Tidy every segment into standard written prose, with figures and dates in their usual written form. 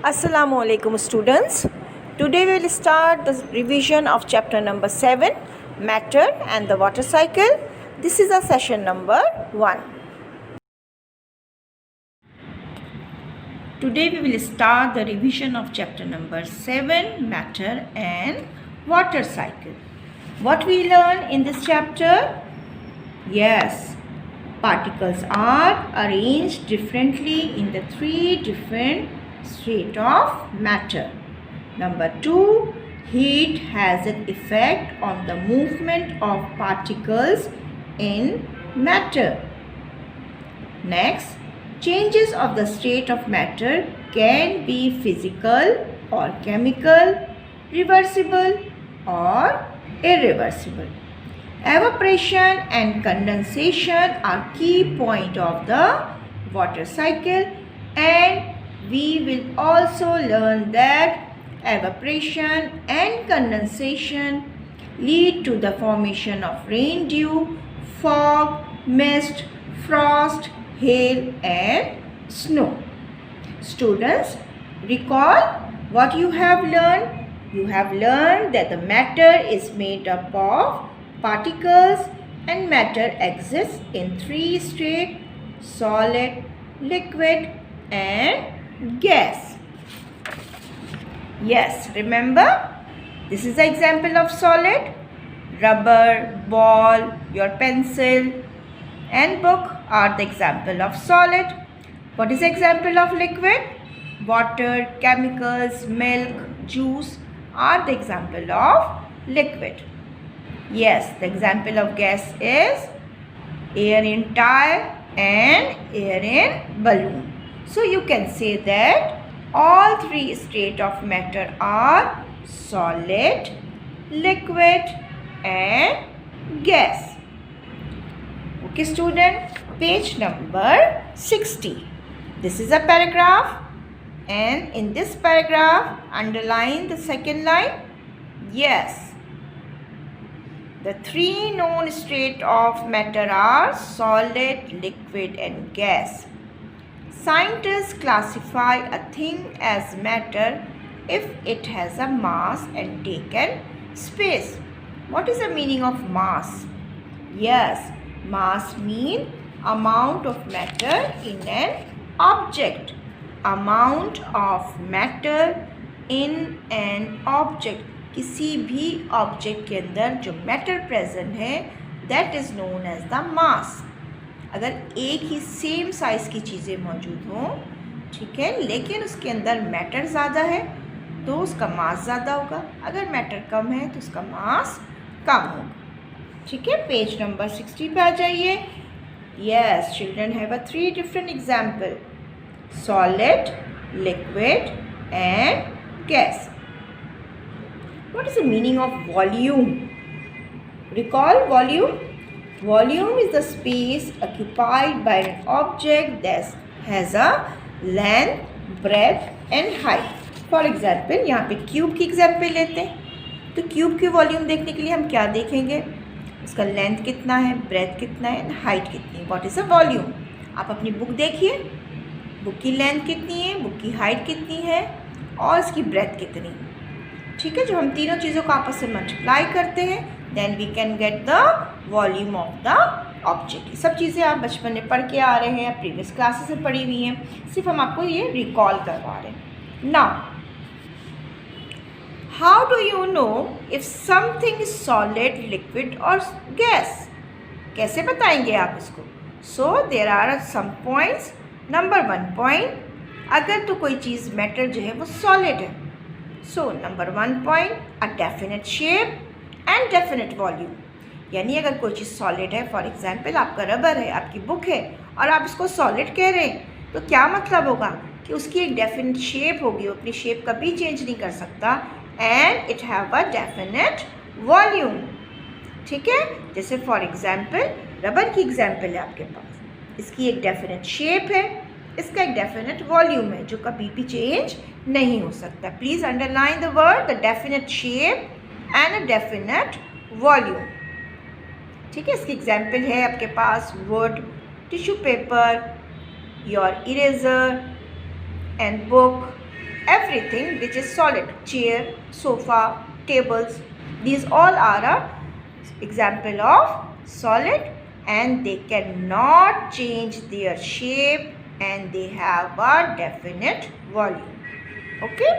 Assalamu alaikum students. Today we will start the revision of chapter number 7, matter and the water cycle. This is our session number 1. Today we will start the revision of chapter number 7, matter and water cycle. What we learn in this chapter? Yes, particles are arranged differently in the 3 different state of matter. Number 2, heat has an effect on the movement of particles in matter. Next, changes of the state of matter can be physical or chemical, reversible or irreversible. Evaporation and condensation are key point of the water cycle, and we will also learn that evaporation and condensation lead to the formation of rain dew, fog, mist, frost, hail and snow. Students, recall what you have learned. You have learned that the matter is made up of particles and matter exists in 3 states: solid, liquid and gas. Yes, remember, this is an example of solid. Rubber, ball, your pencil and book are the example of solid. What is the example of liquid? Water, chemicals, milk, juice are the example of liquid. Yes, the example of gas is air in tire and air in balloon. So you can say that all 3 states of matter are solid, liquid and gas. Okay student, page number 60. This is a paragraph, and in this paragraph underline the second line. Yes, the 3 known states of matter are solid, liquid and gas. Scientists classify a thing as matter if it has a mass and taken space. What is the meaning of mass? Yes, mass means amount of matter in an object. Amount of matter in an object. किसी भी object के अंदर जो matter present है that is known as the mass. अगर एक ही same size की चीज़ें मौजूद हों, ठीक है, लेकिन उसके अंदर मैटर ज़्यादा है तो उसका मास ज़्यादा होगा. अगर मैटर कम है तो उसका मास कम होगा. ठीक है, पेज नंबर 60 पे आ जाइए. Yes children have a 3 different example: solid, liquid and gas. What is the meaning of volume? Recall volume. Volume is the space occupied by an object that has a length, breadth and height. For example, यहाँ पे cube की example लेते हैं. तो cube की volume देखने के लिए हम क्या देखेंगे? उसका लेंथ कितना है, ब्रेथ कितना है, हाइट कितनी है. What is a volume? आप अपनी बुक देखिए, बुक की लेंथ कितनी है, बुक की हाइट कितनी है और इसकी ब्रेथ कितनी है. ठीक है, जो हम तीनों चीज़ों को आपस में मल्टीप्लाई करते हैं then we can get the volume of the object. सब चीज़ें आप बचपन में पढ़ के आ रहे हैं या प्रीवियस क्लासेस में पढ़ी हुई हैं, सिर्फ हम आपको ये रिकॉल करवा रहे हैं. Now how do you know if something is solid, liquid और गैस? कैसे बताएंगे आप इसको? So there are some points. Number 1 point, अगर तो कोई चीज़ मैटर जो है वो सॉलिड है. So, number 1 point, a definite shape and definite volume. यानी अगर कोई चीज़ सॉलिड है, फॉर एग्जाम्पल आपका रबर है, आपकी बुक है और आप इसको सॉलिड कह रहे हैं, तो क्या मतलब होगा कि उसकी एक डेफिनेट शेप होगी, वो अपनी शेप कभी चेंज नहीं कर सकता. And it have a definite volume. ठीक है, जैसे फॉर एग्जाम्पल रबर की एग्जाम्पल है आपके पास, इसकी एक डेफिनेट शेप है, इसका एक डेफिनेट वॉल्यूम है जो कभी भी चेंज नहीं हो सकता. Please underline the word the definite shape and a definite volume. ठीक है, इसकी एग्जाम्पल है आपके पास wood, tissue paper, your eraser and book everything which is solid. Chair, sofa, tables, these all are a example of solid, and they cannot change their shape and they have a definite volume. Okay,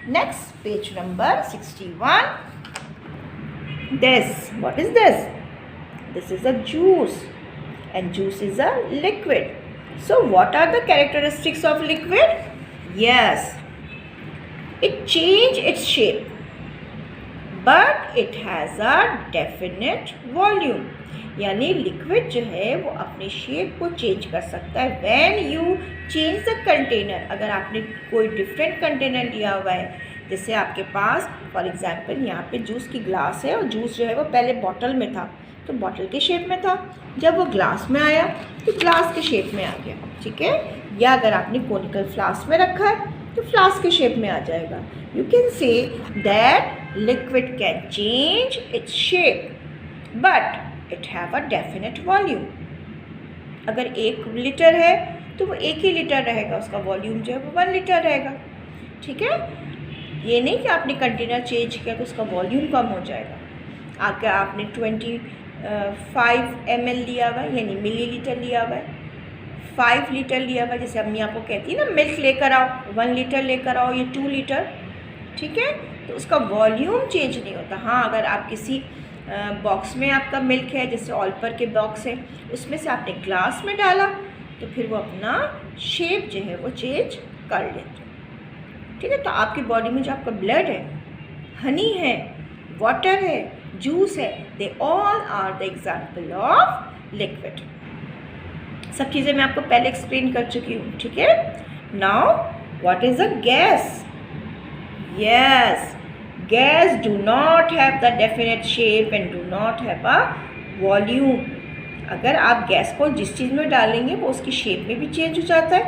next, page number 61. This, what is this? This is a juice, and juice is a liquid. So what are the characteristics of liquid? Yes, it changes its shape, but it has a definite volume. यानी liquid जो है वो अपने shape को change कर सकता है when you change the container. अगर आपने कोई डिफरेंट कंटेनर लिया हुआ है, जैसे आपके पास फॉर एग्जांपल यहाँ पे जूस की ग्लास है और जूस जो है वो पहले बॉटल में था, तो बॉटल के शेप में था, जब वो ग्लास में आया तो ग्लास के शेप में आ गया. ठीक है, या अगर आपने कोनिकल फ्लास्क में रखा है तो फ्लास्क के शेप में आ जाएगा. You can say that liquid can change its shape but it have a definite volume. अगर 1 लीटर है तो वो 1 ही लीटर रहेगा, उसका वॉल्यूम जो है वो 1 लीटर रहेगा. ठीक है, ये नहीं कि आपने कंटेनर चेंज किया तो उसका वॉल्यूम कम हो जाएगा. आगे आपने 25 ml लिया हुआ है, यानी मिलीलीटर लिया हुआ है, 5 लीटर लिया हुआ है, जैसे अम्मी आपको कहती है ना मिल्क लेकर आओ, 1 लीटर लेकर आओ या 2 लीटर. ठीक है, तो उसका वॉल्यूम चेंज नहीं होता. हाँ, अगर आप किसी बॉक्स में आपका मिल्क है, जैसे ऑलपर के बॉक्स है, उसमें से आपने ग्लास में डाला तो फिर वो अपना शेप जो है वो चेंज कर लेते. ठीक है, तो आपकी बॉडी में जो आपका ब्लड है, हनी है, वाटर है, जूस है, they all are the example of liquid. सब चीज़ें मैं आपको पहले एक्सप्लेन कर चुकी हूँ. ठीक है, now what is a gas? Yes, gas do not have the definite shape and do not have a volume. अगर आप गैस को जिस चीज़ में डालेंगे वो उसकी शेप में भी चेंज हो जाता है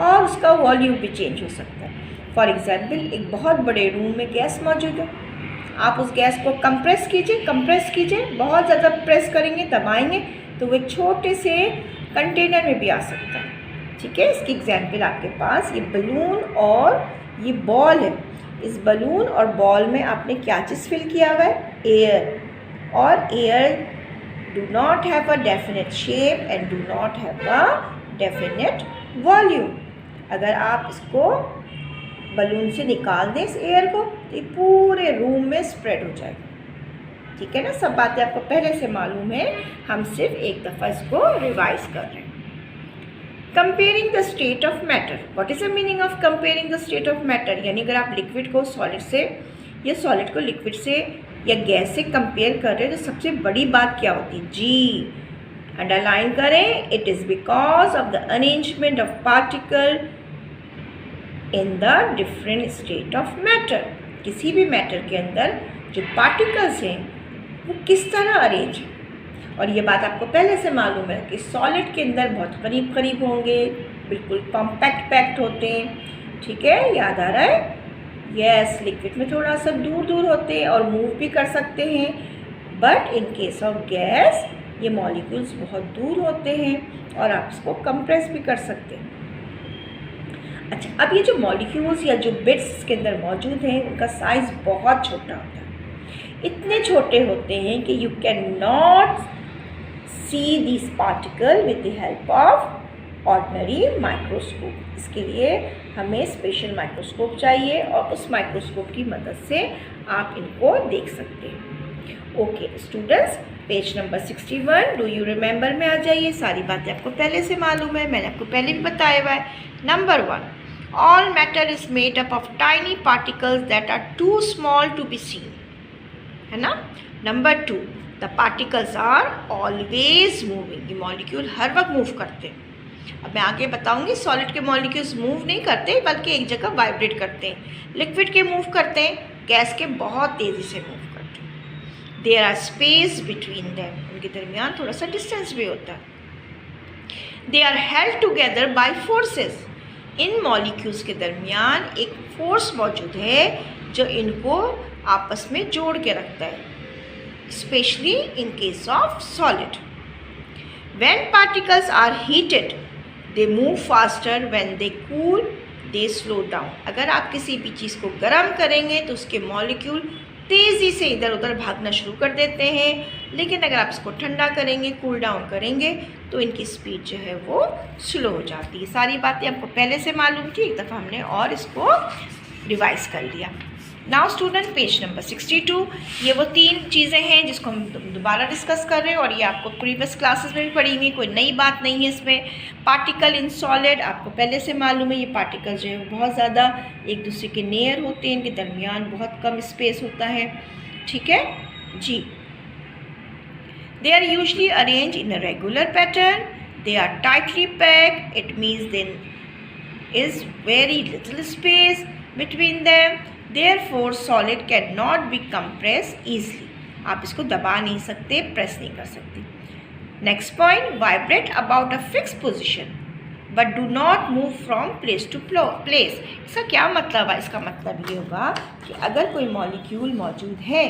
और उसका वॉल्यूम भी चेंज हो सकता है. फॉर एग्जाम्पल, एक बहुत बड़े रूम में गैस मौजूद है, आप उस गैस को कंप्रेस कीजिए, बहुत ज़्यादा प्रेस करेंगे, दबाएंगे तो वो एक छोटे से कंटेनर में भी आ सकता है. ठीक है, इसकी एग्जाम्पल आपके पास ये बलून और ये बॉल है. इस बलून और बॉल में आपने क्या चीज़ फिल किया हुआ है? एयर. और air do not have a definite shape and do not have a definite volume. अगर आप इसको बलून से निकाल दें इस एयर को तो ये पूरे रूम में स्प्रेड हो जाएगा. ठीक है ना, सब बातें आपको पहले से मालूम है, हम सिर्फ एक दफ़ा इसको रिवाइज कर रहे हैं. Comparing the state of matter. What is the meaning of comparing the state of matter? यानी अगर आप लिक्विड को सॉलिड से या सॉलिड को लिक्विड से या गैस से कंपेयर कर रहे हैं तो सबसे बड़ी बात क्या होती है? जी, अंडरलाइन करें. It is because of the arrangement of particle in the different state of matter. किसी भी मैटर के अंदर जो पार्टिकल्स हैं वो किस तरह अरेंज है. और ये बात आपको पहले से मालूम है कि सॉलिड के अंदर बहुत करीब करीब होंगे, बिल्कुल कॉम्पैक्ट पैक्ट होते हैं. ठीक है, याद आ रहा है? यस, लिक्विड में थोड़ा सा दूर दूर होते हैं और मूव भी कर सकते हैं, but in case of gas ये मॉलिक्यूल्स बहुत दूर होते हैं और आप इसको कंप्रेस भी कर सकते हैं. अच्छा, अब ये जो मॉलिक्यूल्स या जो बिट्स इसके अंदर मौजूद हैं उनका साइज़ बहुत छोटा होता है. इतने छोटे होते हैं कि you can not see these particle with the help of ordinary microscope. इसके लिए हमें स्पेशल माइक्रोस्कोप चाहिए और उस माइक्रोस्कोप की मदद से आप इनको देख सकते हैं. Okay students, page number 61 do you remember में आ जाइए. सारी बातें आपको पहले से मालूम है, मैंने आपको पहले भी बताया हुआ है. Number 1, all matter is made up of tiny particles that are too small to be seen. है ना. Number 2, the particles are always moving. ये मॉलिक्यूल हर वक्त मूव करते हैं. अब मैं आगे बताऊंगी, सॉलिड के मॉलिक्यूल्स मूव नहीं करते बल्कि एक जगह वाइब्रेट करते हैं. लिक्विड के मूव करते हैं, गैस के बहुत तेज़ी से मूव करते हैं. There are space between them. उनके दरमियान थोड़ा सा डिस्टेंस भी होता है. They are held together by forces. इन मॉलिक्यूल्स के दरमियान एक फोर्स मौजूद है जो इनको आपस में जोड़ के रखता है, especially in case of solid. When particles are heated, they move faster. When they cool, they slow down. अगर आप किसी भी चीज़ को गर्म करेंगे तो उसके मॉलिक्यूल तेज़ी से इधर उधर भागना शुरू कर देते हैं, लेकिन अगर आप इसको ठंडा करेंगे, कूल डाउन करेंगे, तो इनकी स्पीड जो है वो स्लो हो जाती है। सारी बातें आपको पहले से मालूम थी, एक दफ़ा हमने और इसको रिवाइज कर लिया। नाउ स्टूडेंट, पेज नंबर 62, ये वो 3 चीज़ें हैं जिसको हम दोबारा डिस्कस कर रहे हैं और ये आपको प्रीवियस क्लासेस में भी पढ़ी हुई, कोई नई बात नहीं है इसमें। पार्टिकल इन सॉलिड, आपको पहले से मालूम है ये पार्टिकल जो है बहुत ज़्यादा एक दूसरे के नियर होते हैं, इनके दरमियान बहुत कम स्पेस होता है, ठीक है जी। They are usually arrange in a regular pattern, they are tightly packed, it means then is very little space between them, Therefore, solid cannot be compressed easily. आप इसको दबा नहीं सकते, प्रेस नहीं कर सकते। Next point, vibrate about a fix position but do not move from place to place. इसका क्या मतलब है? इसका मतलब ये होगा कि अगर कोई मॉलिक्यूल मौजूद है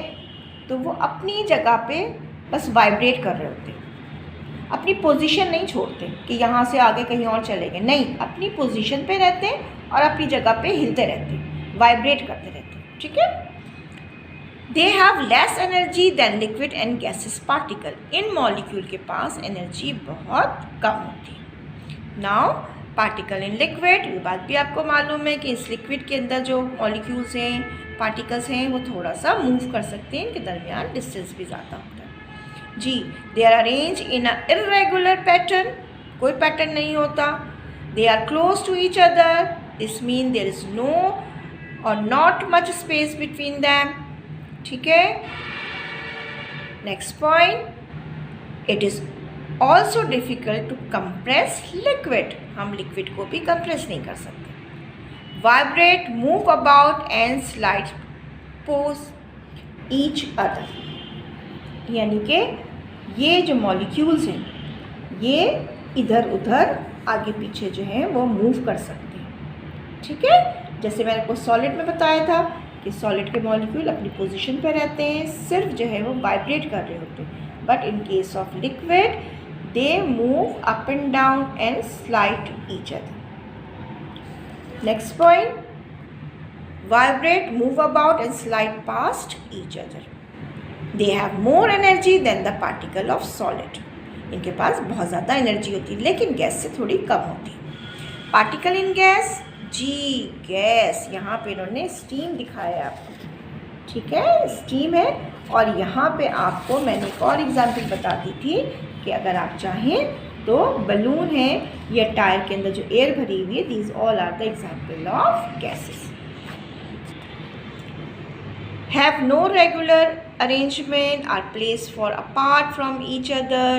तो वो अपनी जगह पे बस वाइब्रेट कर रहे होते हैं, अपनी पोजीशन नहीं छोड़ते कि यहाँ से आगे कहीं और चले गए, नहीं, अपनी पोजीशन पे रहते हैं और अपनी जगह पे हिलते रहते हैं, वाइब्रेट करते रहते हैं, ठीक है। They have less energy than liquid and gases particle. इन मॉलिक्यूल के पास एनर्जी बहुत कम होती है। नाउ पार्टिकल इन लिक्विड, ये बात भी आपको मालूम है कि इस लिक्विड के अंदर जो मॉलिक्यूल्स हैं, पार्टिकल्स हैं, वो थोड़ा सा मूव कर सकते हैं, इनके दरमियान डिस्टेंस भी ज़्यादा होता है जी। They are arrange in a irregular pattern, कोई पैटर्न नहीं होता। They are close to each other, this mean there is no और not much space between them, ठीक है। Next point, it is also difficult to compress liquid, हम liquid को भी compress नहीं कर सकते। Vibrate, move about and slide pose each other, यानी कि ये जो मॉलिक्यूल्स हैं ये इधर उधर आगे पीछे जो है वो मूव कर सकते हैं, ठीक है। जैसे मैंने आपको सॉलिड में बताया था कि सॉलिड के मॉलिक्यूल अपनी पोजीशन पे रहते हैं, सिर्फ जो है वो वाइब्रेट कर रहे होते हैं, but in case of liquid they move up and down and slide each other. Next point, vibrate, move about and slide past each other. They have more energy then the particle of solid, इनके पास बहुत ज़्यादा energy होती है लेकिन gas से थोड़ी कम होती है। पार्टिकल इन गैस, जी गैस, यहाँ पे इन्होंने स्टीम दिखाया है आपको, ठीक है, स्टीम है। और यहाँ पे आपको मैंने एक और एग्जांपल बता दी थी कि अगर आप चाहें तो बलून है या टायर के अंदर जो एयर भरी हुई है, these all are the example of gases. Have no regular arrangement, are placed far apart from each other,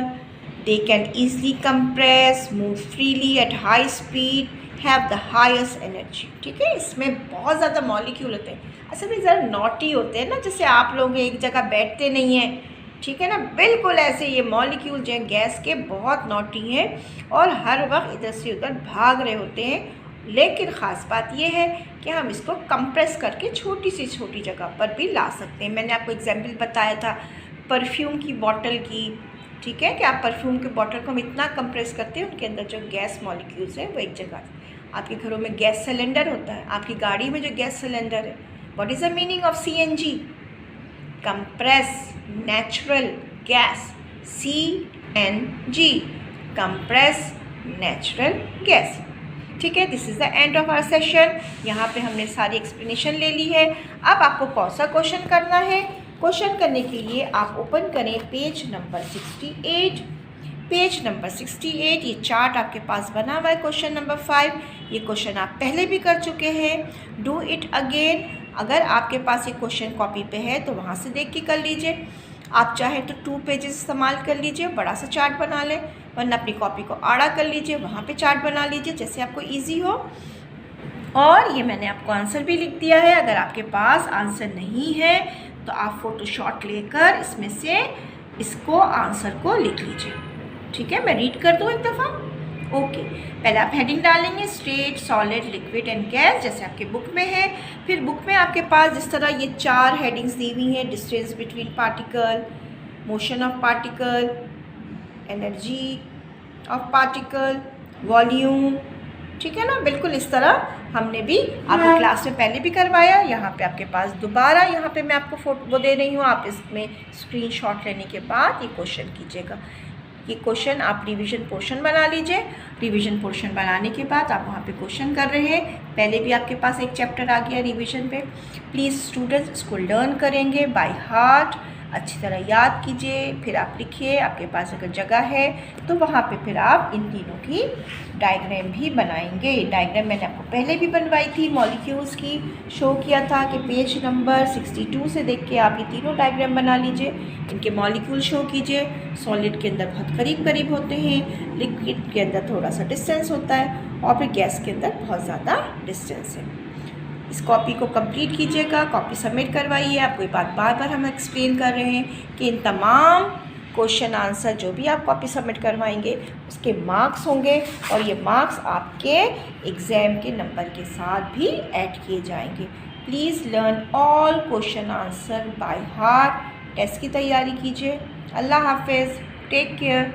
they can easily compress, move freely at high speed, have the highest energy, ठीक है। इसमें बहुत ज़्यादा molecule होते हैं, असल में ज़रा नॉटी होते हैं ना, जैसे आप लोग एक जगह बैठते नहीं हैं, ठीक है ना, बिल्कुल ऐसे ये मॉलिक्यूल जो हैं गैस के बहुत नॉटी हैं और हर वक्त इधर से उधर भाग रहे होते हैं। लेकिन ख़ास बात यह है कि हम इसको कंप्रेस करके छोटी सी छोटी जगह पर भी ला सकते हैं। मैंने आपको एग्जाम्पल बताया था परफ्यूम की बॉटल की, ठीक है, कि आप परफ्यूम के बॉटल को हम इतना कंप्रेस करते हैं, उनके अंदर जो गैस मॉलिक्यूल्स हैं वो एक जगह। आपके घरों में गैस सिलेंडर होता है, आपकी गाड़ी में जो गैस सिलेंडर है, what is the meaning of CNG? Compress natural gas, CNG, compress natural gas, ठीक है। This is the end of our session. यहाँ पे हमने सारी एक्सप्लेनेशन ले ली है। अब आपको कौन सा क्वेश्चन करना है? क्वेश्चन करने के लिए आप ओपन करें पेज नंबर 68। पेज नंबर 68, ये चार्ट आपके पास बना हुआ है क्वेश्चन नंबर 5। ये क्वेश्चन आप पहले भी कर चुके हैं। Do it again. अगर आपके पास ये क्वेश्चन कॉपी पे है तो वहाँ से देख के कर लीजिए। आप चाहें तो 2 पेजेस इस्तेमाल कर लीजिए, बड़ा सा चार्ट बना लें, वरना अपनी कॉपी को आड़ा कर लीजिए, वहाँ पे चार्ट बना लीजिए, जैसे आपको इजी हो। और ये मैंने आपको आंसर भी लिख दिया है। अगर आपके पास आंसर नहीं है तो आप फ़ोटोशॉट लेकर इसमें से इसको आंसर को लिख लीजिए, ठीक है। मैं रीड कर दूँ एक दफ़ा। ओके, पहले आप हेडिंग डालेंगे straight, solid, liquid and gas, जैसे आपके बुक में है। फिर बुक में आपके पास जिस तरह ये 4 हेडिंग्स दी हुई हैं, distance between particle, motion of particle, energy of particle, volume, ठीक है ना, बिल्कुल इस तरह हमने भी आपको क्लास में पहले भी करवाया। यहाँ पे आपके पास दोबारा यहाँ पे मैं आपको फोटो वो दे रही हूँ, आप इसमें स्क्रीनशॉट लेने के बाद ये क्वेश्चन कीजिएगा। ये क्वेश्चन आप रिवीजन पोर्शन बना लीजिए। रिवीजन पोर्शन बनाने के बाद आप वहाँ पे क्वेश्चन कर रहे हैं। पहले भी आपके पास एक चैप्टर आ गया रिवीजन पे। प्लीज़ स्टूडेंट्स इसको लर्न करेंगे बाय हार्ट, अच्छी तरह याद कीजिए, फिर आप लिखिए। आपके पास अगर जगह है तो वहाँ पे फिर आप इन तीनों की डायग्राम भी बनाएंगे। डायग्राम मैंने आपको पहले भी बनवाई थी, मॉलिक्यूल्स की शो किया था कि पेज नंबर 62 से देख के आप ये तीनों डायग्राम बना लीजिए, इनके मॉलिक्यूल शो कीजिए। सॉलिड के अंदर बहुत करीब करीब होते हैं, लिक्विड के अंदर थोड़ा सा डिस्टेंस होता है, और फिर गैस के अंदर बहुत ज़्यादा डिस्टेंस है। इस कॉपी को कंप्लीट कीजिएगा, कॉपी सबमिट करवाइए। आपको ये बात बार बार हम एक्सप्लेन कर रहे हैं कि इन तमाम क्वेश्चन आंसर जो भी आप कॉपी सबमिट करवाएंगे उसके मार्क्स होंगे, और ये मार्क्स आपके एग्ज़ाम के नंबर के साथ भी ऐड किए जाएंगे। Please learn all question answer by heart. Test की तैयारी कीजिए। अल्लाह हाफिज़, टेक केयर।